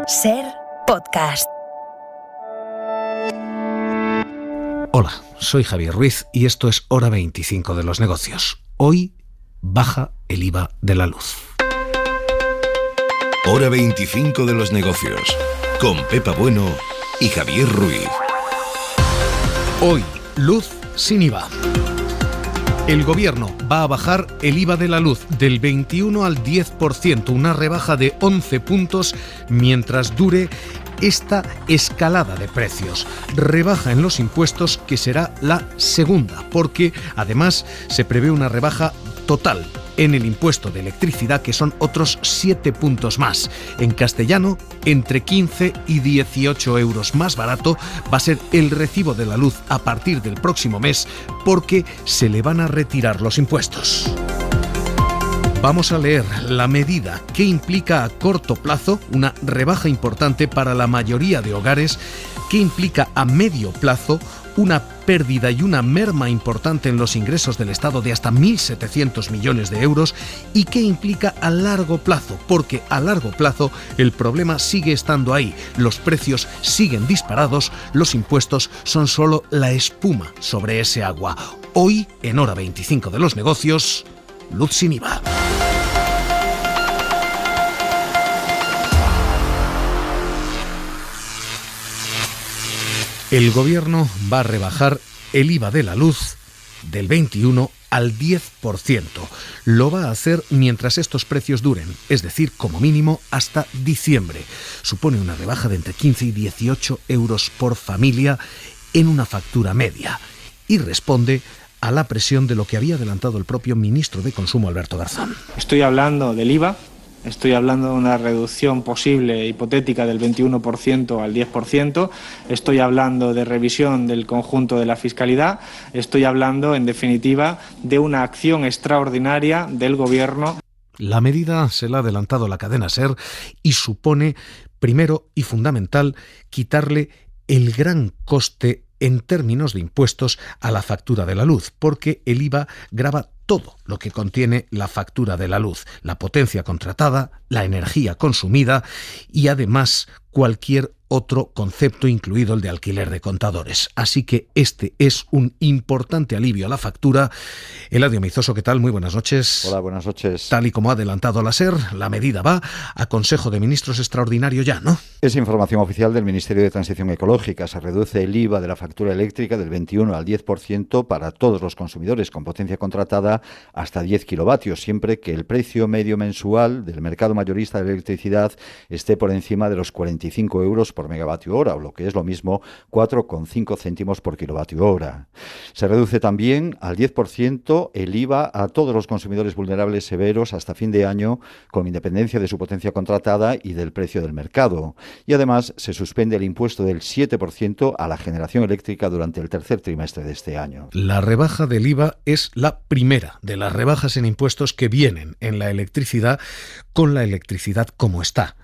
SER Podcast. Hola, soy Javier Ruiz y esto es Hora 25 de los negocios. Hoy baja el IVA de la luz. Hora 25 de los negocios, con Pepa Bueno y Javier Ruiz. Hoy, luz sin IVA. El gobierno va a bajar el IVA de la luz del 21 al 10%, una rebaja de 11 puntos mientras dure esta escalada de precios. Rebaja en los impuestos que será la segunda, porque además se prevé una rebaja total en el impuesto de electricidad, que son otros 7 puntos más. En castellano, entre 15 y 18 euros más barato va a ser el recibo de la luz a partir del próximo mes, porque se le van a retirar los impuestos. Vamos a leer la medida que implica a corto plazo una rebaja importante para la mayoría de hogares, que implica a medio plazo una pérdida y una merma importante en los ingresos del Estado de hasta 1.700 millones de euros y que implica a largo plazo, porque a largo plazo el problema sigue estando ahí, los precios siguen disparados, los impuestos son solo la espuma sobre ese agua. Hoy, en Hora 25 de los negocios, luz sin IVA. El gobierno va a rebajar el IVA de la luz del 21 al 10%. Lo va a hacer mientras estos precios duren, es decir, como mínimo hasta diciembre. Supone una rebaja de entre 15 y 18 euros por familia en una factura media y responde a la presión de lo que había adelantado el propio ministro de Consumo, Alberto Garzón. Estoy hablando del IVA. Estoy hablando de una reducción posible, hipotética, del 21% al 10%. Estoy hablando de revisión del conjunto de la fiscalidad. Estoy hablando, en definitiva, de una acción extraordinaria del Gobierno. La medida se la ha adelantado la cadena SER y supone, primero y fundamental, quitarle el gran coste en términos de impuestos a la factura de la luz, porque el IVA grava todo lo que contiene la factura de la luz, la potencia contratada, la energía consumida y además cualquier otro concepto, incluido el de alquiler de contadores. Así que este es un importante alivio a la factura. Eladio Meizoso, ¿qué tal? Muy buenas noches. Hola, buenas noches. Tal y como ha adelantado la SER, la medida va a Consejo de Ministros extraordinario ya, ¿no? Es información oficial del Ministerio de Transición Ecológica. Se reduce el IVA de la factura eléctrica del 21 al 10% para todos los consumidores con potencia contratada hasta 10 kilovatios, siempre que el precio medio mensual del mercado mayorista de electricidad esté por encima de los 45 euros por megavatio hora, o lo que es lo mismo, 4,5 céntimos por kilovatio hora. Se reduce también al 10% el IVA a todos los consumidores vulnerables severos hasta fin de año, con independencia de su potencia contratada y del precio del mercado. Y además se suspende el impuesto del 7% a la generación eléctrica durante el tercer trimestre de este año. La rebaja del IVA es la primera de las rebajas en impuestos que vienen en la electricidad, con la electricidad como está.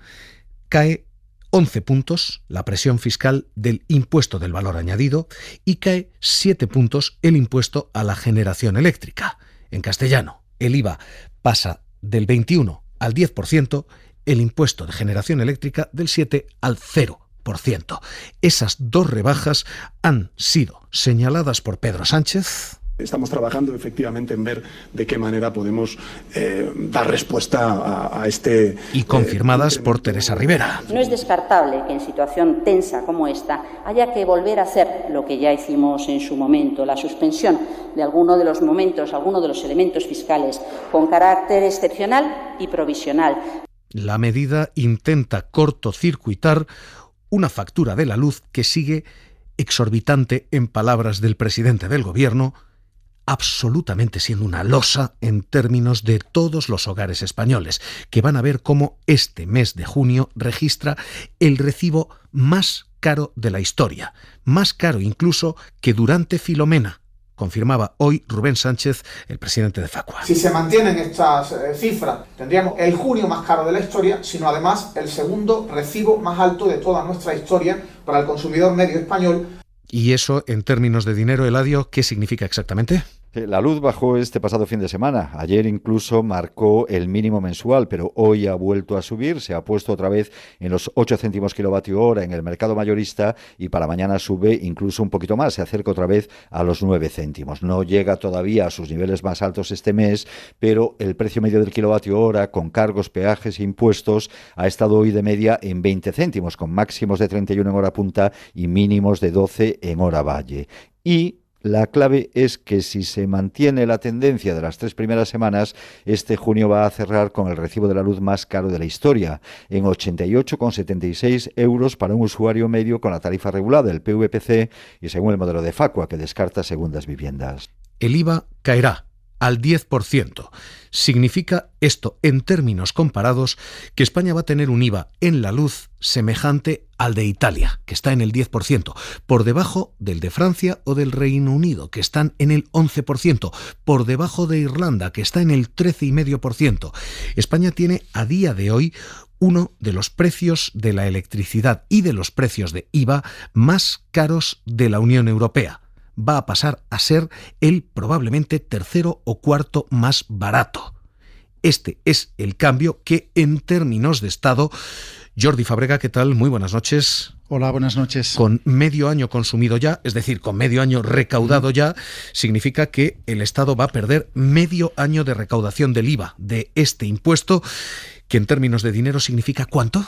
Cae 11 puntos la presión fiscal del impuesto del valor añadido y cae 7 puntos el impuesto a la generación eléctrica. En castellano, el IVA pasa del 21 al 10%, el impuesto de generación eléctrica del 7 al 0%. Esas dos rebajas han sido señaladas por Pedro Sánchez. Estamos trabajando efectivamente en ver de qué manera podemos dar respuesta a este... Y confirmadas por Teresa Rivera. No es descartable que en situación tensa como esta haya que volver a hacer lo que ya hicimos en su momento, la suspensión de alguno de los elementos fiscales con carácter excepcional y provisional. La medida intenta cortocircuitar una factura de la luz que sigue exorbitante, en palabras del presidente del Gobierno, absolutamente siendo una losa en términos de todos los hogares españoles, que van a ver cómo este mes de junio registra el recibo más caro de la historia, más caro incluso que durante Filomena, confirmaba hoy Rubén Sánchez, el presidente de Facua. Si se mantienen estas cifras, tendríamos el junio más caro de la historia, sino además el segundo recibo más alto de toda nuestra historia para el consumidor medio español. Y eso, en términos de dinero, Eladio, ¿qué significa exactamente? La luz bajó este pasado fin de semana. Ayer incluso marcó el mínimo mensual, pero hoy ha vuelto a subir. Se ha puesto otra vez en los 8 céntimos kilovatio hora en el mercado mayorista y para mañana sube incluso un poquito más. Se acerca otra vez a los 9 céntimos. No llega todavía a sus niveles más altos este mes, pero el precio medio del kilovatio hora con cargos, peajes e impuestos ha estado hoy de media en 20 céntimos, con máximos de 31 en hora punta y mínimos de 12 en hora valle. Y la clave es que si se mantiene la tendencia de las 3 primeras semanas, este junio va a cerrar con el recibo de la luz más caro de la historia, en 88,76 euros para un usuario medio con la tarifa regulada, el PVPC, y según el modelo de Facua, que descarta segundas viviendas. El IVA caerá al 10%. Significa esto, en términos comparados, que España va a tener un IVA en la luz semejante al de Italia, que está en el 10%, por debajo del de Francia o del Reino Unido, que están en el 11%, por debajo de Irlanda, que está en el 13,5%. España tiene a día de hoy uno de los precios de la electricidad y de los precios de IVA más caros de la Unión Europea. Va a pasar a ser el probablemente tercero o cuarto más barato. Este es el cambio que, en términos de Estado, Jordi Fábrega, ¿qué tal? Muy buenas noches. Hola, buenas noches. Con medio año consumido ya, es decir, con medio año recaudado ya, significa que el Estado va a perder medio año de recaudación del IVA, de este impuesto, que en términos de dinero significa ¿cuánto?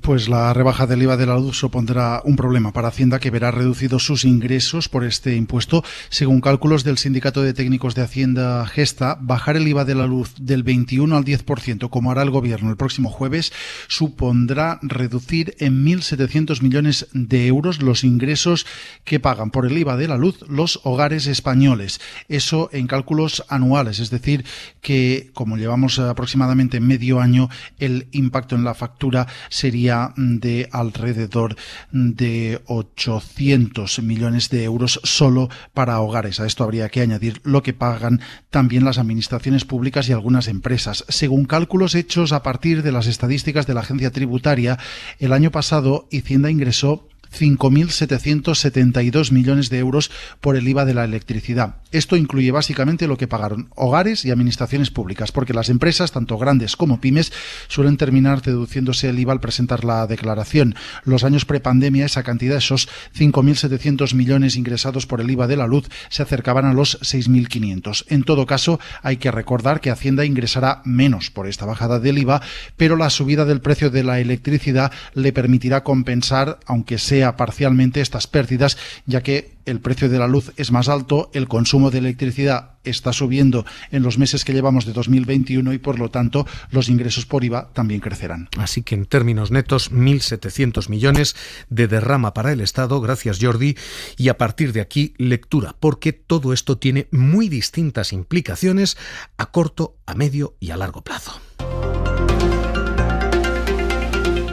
Pues la rebaja del IVA de la luz supondrá un problema para Hacienda, que verá reducidos sus ingresos por este impuesto. Según cálculos del Sindicato de Técnicos de Hacienda Gesta, bajar el IVA de la luz del 21 al 10%, como hará el Gobierno el próximo jueves, supondrá reducir en 1.700 millones de euros los ingresos que pagan por el IVA de la luz los hogares españoles. Eso en cálculos anuales, es decir, que como llevamos aproximadamente medio año, el impacto en la factura sería de alrededor de 800 millones de euros solo para hogares. A esto habría que añadir lo que pagan también las administraciones públicas y algunas empresas. Según cálculos hechos a partir de las estadísticas de la agencia tributaria, el año pasado Hacienda ingresó 5.772 millones de euros por el IVA de la electricidad. Esto incluye básicamente lo que pagaron hogares y administraciones públicas, porque las empresas, tanto grandes como pymes, suelen terminar deduciéndose el IVA al presentar la declaración. Los años prepandemia, esa cantidad, esos 5.700 millones ingresados por el IVA de la luz, se acercaban a los 6.500. En todo caso, hay que recordar que Hacienda ingresará menos por esta bajada del IVA, pero la subida del precio de la electricidad le permitirá compensar, aunque sea parcialmente, estas pérdidas, ya que el precio de la luz es más alto, el consumo de electricidad está subiendo en los meses que llevamos de 2021 y por lo tanto los ingresos por IVA también crecerán. Así que en términos netos, 1.700 millones de derrama para el Estado. Gracias, Jordi. Y a partir de aquí, lectura, porque todo esto tiene muy distintas implicaciones a corto, a medio y a largo plazo.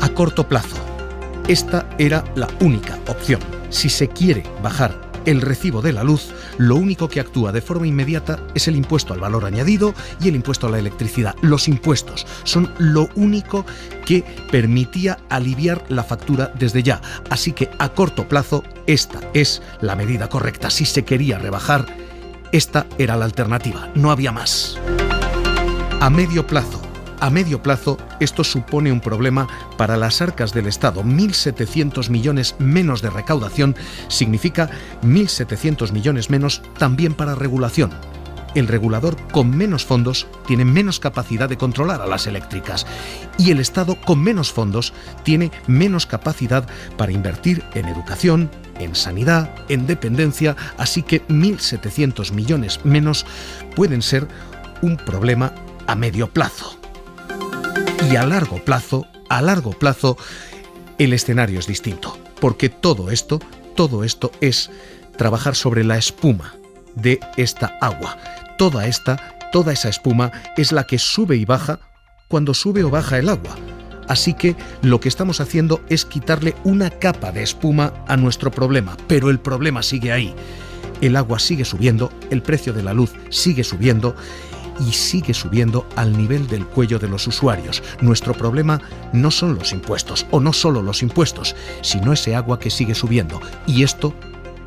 A corto plazo, esta era la única opción. Si se quiere bajar el recibo de la luz, lo único que actúa de forma inmediata es el impuesto al valor añadido y el impuesto a la electricidad. Los impuestos son lo único que permitía aliviar la factura desde ya. Así que a corto plazo, esta es la medida correcta. Si se quería rebajar, esta era la alternativa. No había más. A medio plazo, esto supone un problema para las arcas del Estado. 1.700 millones menos de recaudación significa 1.700 millones menos también para regulación. El regulador con menos fondos tiene menos capacidad de controlar a las eléctricas y el Estado con menos fondos tiene menos capacidad para invertir en educación, en sanidad, en dependencia, así que 1.700 millones menos pueden ser un problema a medio plazo. Y a largo plazo, el escenario es distinto, porque todo esto es trabajar sobre la espuma de esta agua. Toda esa espuma es la que sube y baja cuando sube o baja el agua. Así que lo que estamos haciendo es quitarle una capa de espuma a nuestro problema, pero el problema sigue ahí. El agua sigue subiendo, el precio de la luz sigue subiendo, y sigue subiendo al nivel del cuello de los usuarios. Nuestro problema no son los impuestos, o no solo los impuestos, sino ese agua que sigue subiendo. Y esto,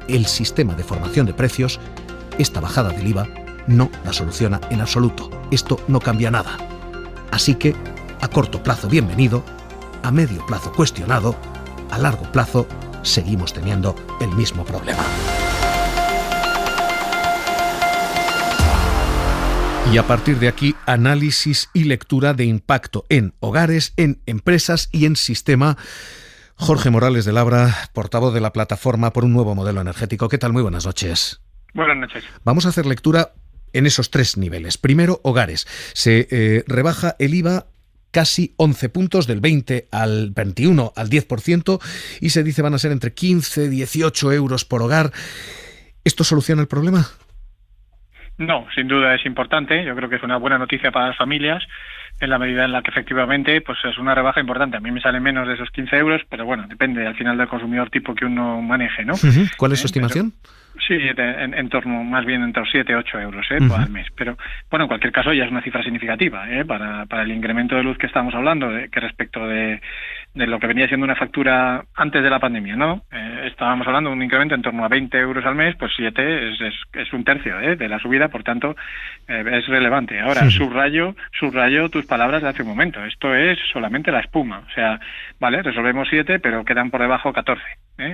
el sistema de formación de precios, esta bajada del IVA, no la soluciona en absoluto. Esto no cambia nada. Así que, a corto plazo bienvenido, a medio plazo cuestionado, a largo plazo seguimos teniendo el mismo problema. Y a partir de aquí, análisis y lectura de impacto en hogares, en empresas y en sistema. Jorge Morales de Labra, portavoz de la Plataforma por un Nuevo Modelo Energético. ¿Qué tal? Muy buenas noches. Buenas noches. Vamos a hacer lectura en esos 3 niveles. Primero, hogares. Se rebaja el IVA casi 11 puntos, del 20 al 21 al 10%, y se dice van a ser entre 15 y 18 euros por hogar. ¿Esto soluciona el problema? No, sin duda es importante. Yo creo que es una buena noticia para las familias, en la medida en la que efectivamente pues es una rebaja importante. A mí me sale menos de esos 15 euros, pero bueno, depende al final del consumidor tipo que uno maneje, ¿no? ¿Cuál es su estimación? Sí, en torno, más bien entre 7 y 8 euros al mes. Pero, bueno, en cualquier caso ya es una cifra significativa para el incremento de luz que estamos hablando, que respecto de lo que venía siendo una factura antes de la pandemia, ¿no? Estábamos hablando de un incremento en torno a 20 euros al mes, pues 7 es un tercio de la subida, por tanto, es relevante. Ahora, subrayo tus palabras de hace un momento. Esto es solamente la espuma. O sea, vale, resolvemos 7, pero quedan por debajo 14,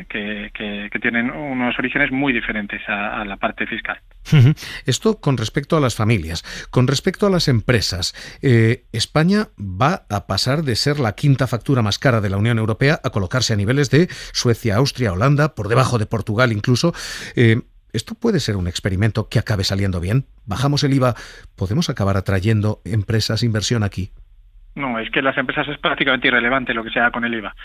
que tienen unos orígenes muy diferentes a la parte fiscal. Esto con respecto a las familias. Con respecto a las empresas, España va a pasar de ser la 5ª factura más cara de la Unión Europea a colocarse a niveles de Suecia, Austria, Holanda, por debajo de Portugal incluso. ¿Esto puede ser un experimento que acabe saliendo bien? ¿Bajamos el IVA? ¿Podemos acabar atrayendo empresas, inversión aquí? No, es que las empresas es prácticamente irrelevante lo que se haga con el IVA,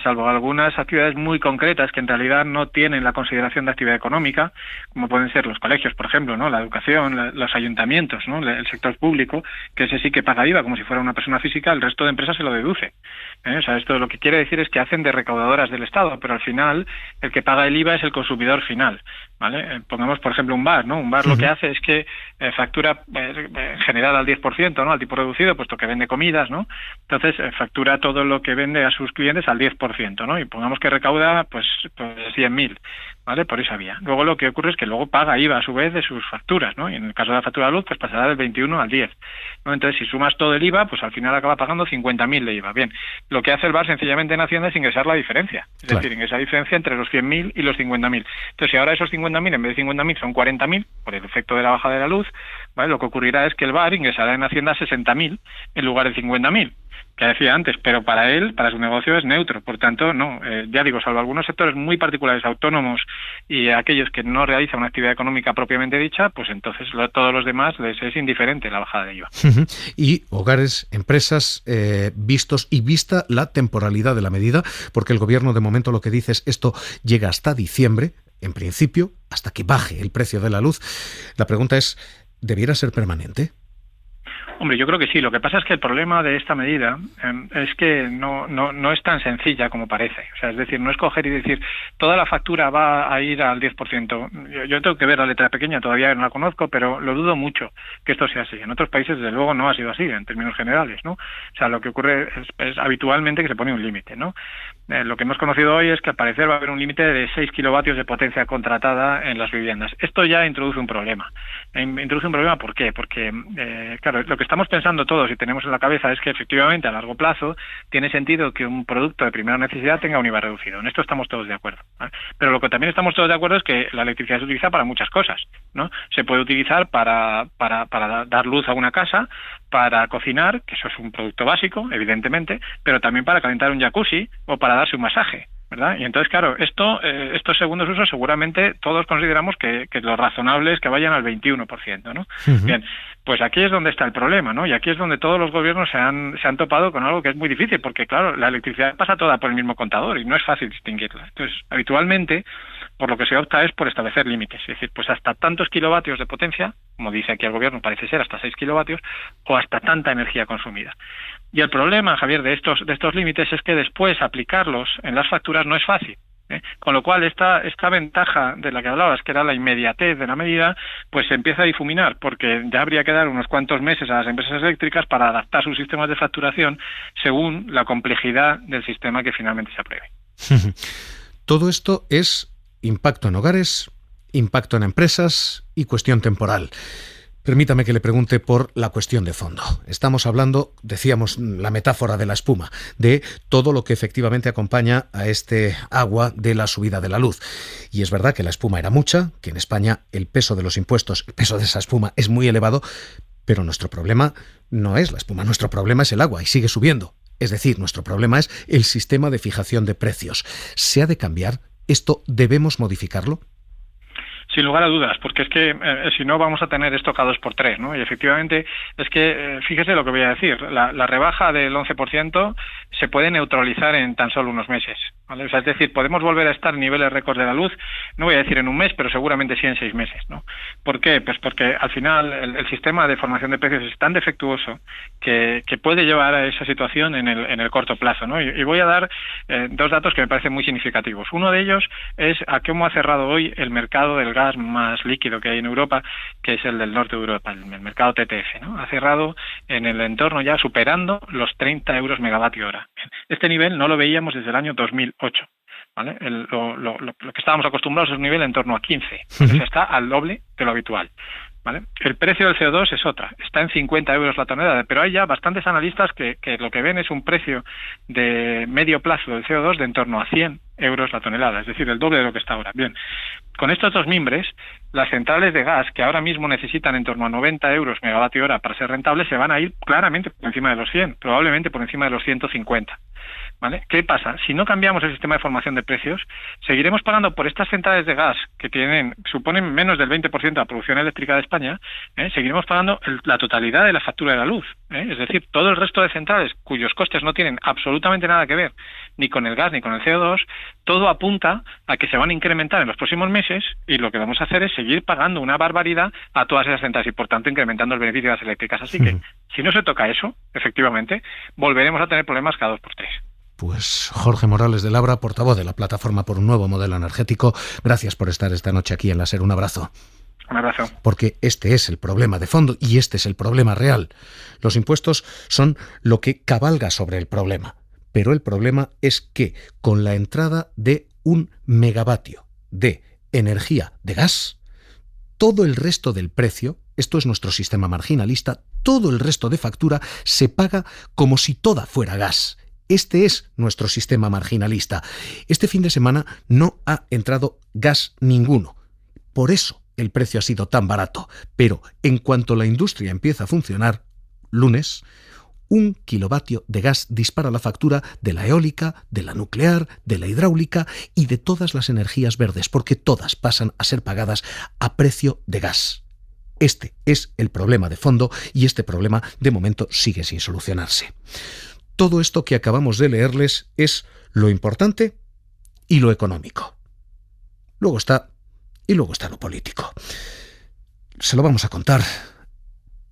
salvo algunas actividades muy concretas que en realidad no tienen la consideración de actividad económica, como pueden ser los colegios, por ejemplo, ¿no? La educación, los ayuntamientos, ¿no? El sector público, que ese sí que paga IVA como si fuera una persona física, el resto de empresas se lo deduce. O sea, esto lo que quiere decir es que hacen de recaudadoras del Estado, pero al final el que paga el IVA es el consumidor final, ¿vale? Pongamos, por ejemplo, un bar, ¿no? Un bar lo que hace es que factura en general al 10%, ¿no? Al tipo reducido, puesto que vende comidas, ¿no? Entonces factura todo lo que vende a sus clientes al 10%, ¿no? Y pongamos que recauda pues 100.000, ¿vale? Por esa vía. Luego lo que ocurre es que luego paga IVA a su vez de sus facturas, ¿no? Y en el caso de la factura de luz, pues pasará del 21 al 10, ¿no? Entonces, si sumas todo el IVA, pues al final acaba pagando 50.000 de IVA. Bien, lo que hace el bar sencillamente en Hacienda es ingresar la diferencia. Es decir, ingresar la diferencia entre los 100.000 y los 50.000. Entonces, si ahora esos 50.000 en vez de 50.000 son 40.000, por el efecto de la bajada de la luz, ¿vale? Lo que ocurrirá es que el bar ingresará en Hacienda 60.000 en lugar de 50.000. Que decía antes, pero para él, para su negocio es neutro, por tanto, no, ya digo, salvo algunos sectores muy particulares, autónomos y aquellos que no realizan una actividad económica propiamente dicha, pues entonces todos los demás les es indiferente la bajada de IVA. Y hogares, empresas, vistos y vista la temporalidad de la medida, porque el gobierno de momento lo que dice es esto llega hasta diciembre, en principio, hasta que baje el precio de la luz. La pregunta es, ¿debiera ser permanente? Hombre, yo creo que sí. Lo que pasa es que el problema de esta medida es que no es tan sencilla como parece. O sea, es decir, no es coger y decir toda la factura va a ir al 10%. Yo tengo que ver la letra pequeña, todavía no la conozco, pero lo dudo mucho que esto sea así. En otros países, desde luego, no ha sido así, en términos generales, ¿no? O sea, lo que ocurre es habitualmente que se pone un límite, ¿no? Lo que hemos conocido hoy es que al parecer va a haber un límite de 6 kilovatios de potencia contratada en las viviendas. Esto ya introduce un problema. ¿Por qué? Porque, claro, lo que estamos pensando todos y tenemos en la cabeza es que efectivamente a largo plazo tiene sentido que un producto de primera necesidad tenga un IVA reducido. En esto estamos todos de acuerdo, ¿vale? Pero lo que también estamos todos de acuerdo es que la electricidad se utiliza para muchas cosas, ¿no? Se puede utilizar para dar luz a una casa, para cocinar, que eso es un producto básico, evidentemente, pero también para calentar un jacuzzi o para darse un masaje, ¿verdad? Y entonces, claro, estos segundos usos seguramente todos consideramos que lo razonable es que vayan al 21%, ¿no? Bien, pues aquí es donde está el problema, ¿no? Y aquí es donde todos los gobiernos se han topado con algo que es muy difícil, porque, claro, la electricidad pasa toda por el mismo contador y no es fácil distinguirla. Entonces, habitualmente, por lo que se opta es por establecer límites, es decir, pues hasta tantos kilovatios de potencia, como dice aquí el gobierno, parece ser hasta 6 kilovatios, o hasta tanta energía consumida. Y el problema, Javier, de estos límites es que después aplicarlos en las facturas no es fácil. Con lo cual esta ventaja de la que hablabas, que era la inmediatez de la medida, pues se empieza a difuminar, porque ya habría que dar unos cuantos meses a las empresas eléctricas para adaptar sus sistemas de facturación según la complejidad del sistema que finalmente se apruebe. Todo esto es impacto en hogares, impacto en empresas y cuestión temporal. Permítame que le pregunte por la cuestión de fondo. Estamos hablando, decíamos, la metáfora de la espuma, de todo lo que efectivamente acompaña a este agua de la subida de la luz. Y es verdad que la espuma era mucha, que en España el peso de los impuestos, el peso de esa espuma es muy elevado, pero nuestro problema no es la espuma, nuestro problema es el agua y sigue subiendo. Es decir, nuestro problema es el sistema de fijación de precios. ¿Se ha de cambiar? ¿Esto debemos modificarlo? Sin lugar a dudas, porque es que si no vamos a tener esto cada 2x3, ¿no? Y efectivamente es que, fíjese lo que voy a decir, la rebaja del 11% se puede neutralizar en tan solo unos meses, ¿vale? O sea, es decir, podemos volver a estar en niveles récords de la luz, no voy a decir en un mes, pero seguramente sí en 6 meses, ¿no? ¿Por qué? Pues porque al final el sistema de formación de precios es tan defectuoso que puede llevar a esa situación en el corto plazo, ¿no? Y voy a dar 2 datos que me parecen muy significativos. Uno de ellos es a cómo ha cerrado hoy el mercado del gas más líquido que hay en Europa, que es el del norte de Europa, el mercado TTF, ¿no? Ha cerrado en el entorno ya superando los 30 euros megavatio hora. Este nivel no lo veíamos desde el año 2008, ¿vale? Lo que estábamos acostumbrados es un nivel en torno a 15, o sea, está al doble de lo habitual, ¿vale? El precio del CO2 es otra, está en 50 euros la tonelada, pero hay ya bastantes analistas que lo que ven es un precio de medio plazo del CO2 de en torno a 100 euros la tonelada, es decir, el doble de lo que está ahora. Bien, con estos 2 mimbres, las centrales de gas, que ahora mismo necesitan en torno a 90 euros megavatio hora para ser rentables, se van a ir claramente por encima de los 100, probablemente por encima de los 150. ¿Vale? ¿Qué pasa? Si no cambiamos el sistema de formación de precios, seguiremos pagando por estas centrales de gas que suponen menos del 20% de la producción eléctrica de España, seguiremos pagando la totalidad de la factura de la luz. Es decir, todo el resto de centrales cuyos costes no tienen absolutamente nada que ver ni con el gas ni con el CO2, todo apunta a que se van a incrementar en los próximos meses y lo que vamos a hacer es seguir pagando una barbaridad a todas esas centrales y, por tanto, incrementando el beneficio de las eléctricas. Así que, si no se toca eso, efectivamente, volveremos a tener problemas cada 2x3. Pues Jorge Morales de Labra, portavoz de la Plataforma por un Nuevo Modelo Energético, gracias por estar esta noche aquí en La SER. Un abrazo. Un abrazo. Porque este es el problema de fondo y este es el problema real. Los impuestos son lo que cabalga sobre el problema. Pero el problema es que con la entrada de 1 megavatio de energía de gas, todo el resto del precio, esto es nuestro sistema marginalista, todo el resto de factura se paga como si toda fuera gas. Este es nuestro sistema marginalista. Este fin de semana no ha entrado gas ninguno. Por eso el precio ha sido tan barato. Pero en cuanto la industria empieza a funcionar, lunes, 1 kilovatio de gas dispara la factura de la eólica, de la nuclear, de la hidráulica y de todas las energías verdes, porque todas pasan a ser pagadas a precio de gas. Este es el problema de fondo y este problema de momento sigue sin solucionarse. Todo esto que acabamos de leerles es lo importante y lo económico. Luego está lo político. Se lo vamos a contar,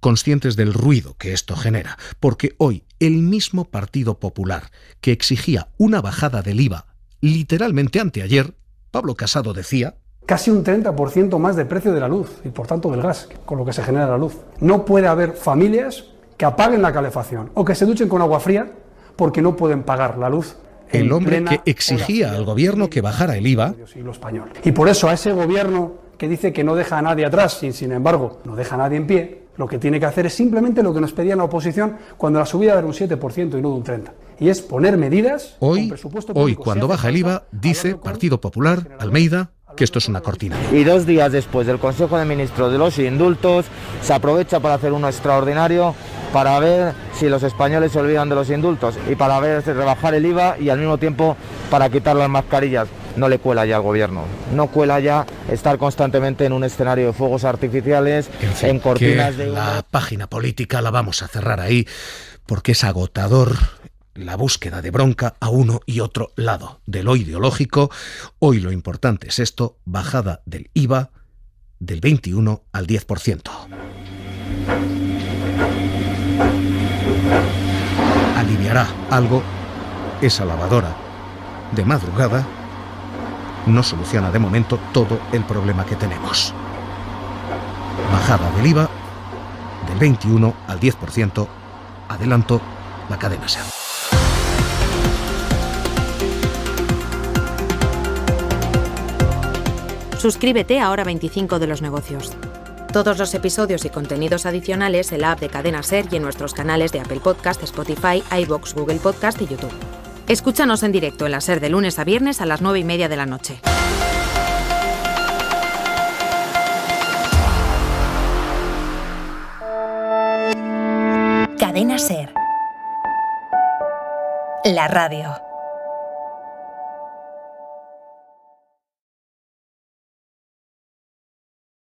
conscientes del ruido que esto genera, porque hoy el mismo Partido Popular que exigía una bajada del IVA, literalmente anteayer, Pablo Casado decía: casi un 30% más de precio de la luz y por tanto del gas, con lo que se genera la luz. No puede haber familias que apaguen la calefacción o que se duchen con agua fría porque no pueden pagar la luz. El hombre que exigía al gobierno que bajara el IVA. Y por eso a ese gobierno que dice que no deja a nadie atrás y sin embargo no deja a nadie en pie, lo que tiene que hacer es simplemente lo que nos pedía la oposición cuando la subida era un 7% y no de un 30%. Y es poner medidas. Hoy cuando baja el IVA, dice Partido Popular, Almeida, que esto es una cortina. Y 2 días después del Consejo de Ministros de los indultos, se aprovecha para hacer uno extraordinario para ver si los españoles se olvidan de los indultos y para ver rebajar el IVA y al mismo tiempo para quitar las mascarillas. No le cuela ya al gobierno, no cuela ya estar constantemente en un escenario de fuegos artificiales, en cortinas de humo. La página política la vamos a cerrar ahí porque es agotador la búsqueda de bronca a uno y otro lado de lo ideológico. Hoy lo importante es esto: bajada del IVA del 21 al 10%. Aliviará algo esa lavadora de madrugada. No soluciona de momento todo el problema que tenemos. Bajada del IVA del 21 al 10%. Adelanto la cadena SER. Suscríbete a Hora 25 de los negocios. Todos los episodios y contenidos adicionales en la app de Cadena SER y en nuestros canales de Apple Podcast, Spotify, iVoox, Google Podcast y YouTube. Escúchanos en directo en la SER de lunes a viernes a las 9:30 de la noche. Cadena SER. La radio.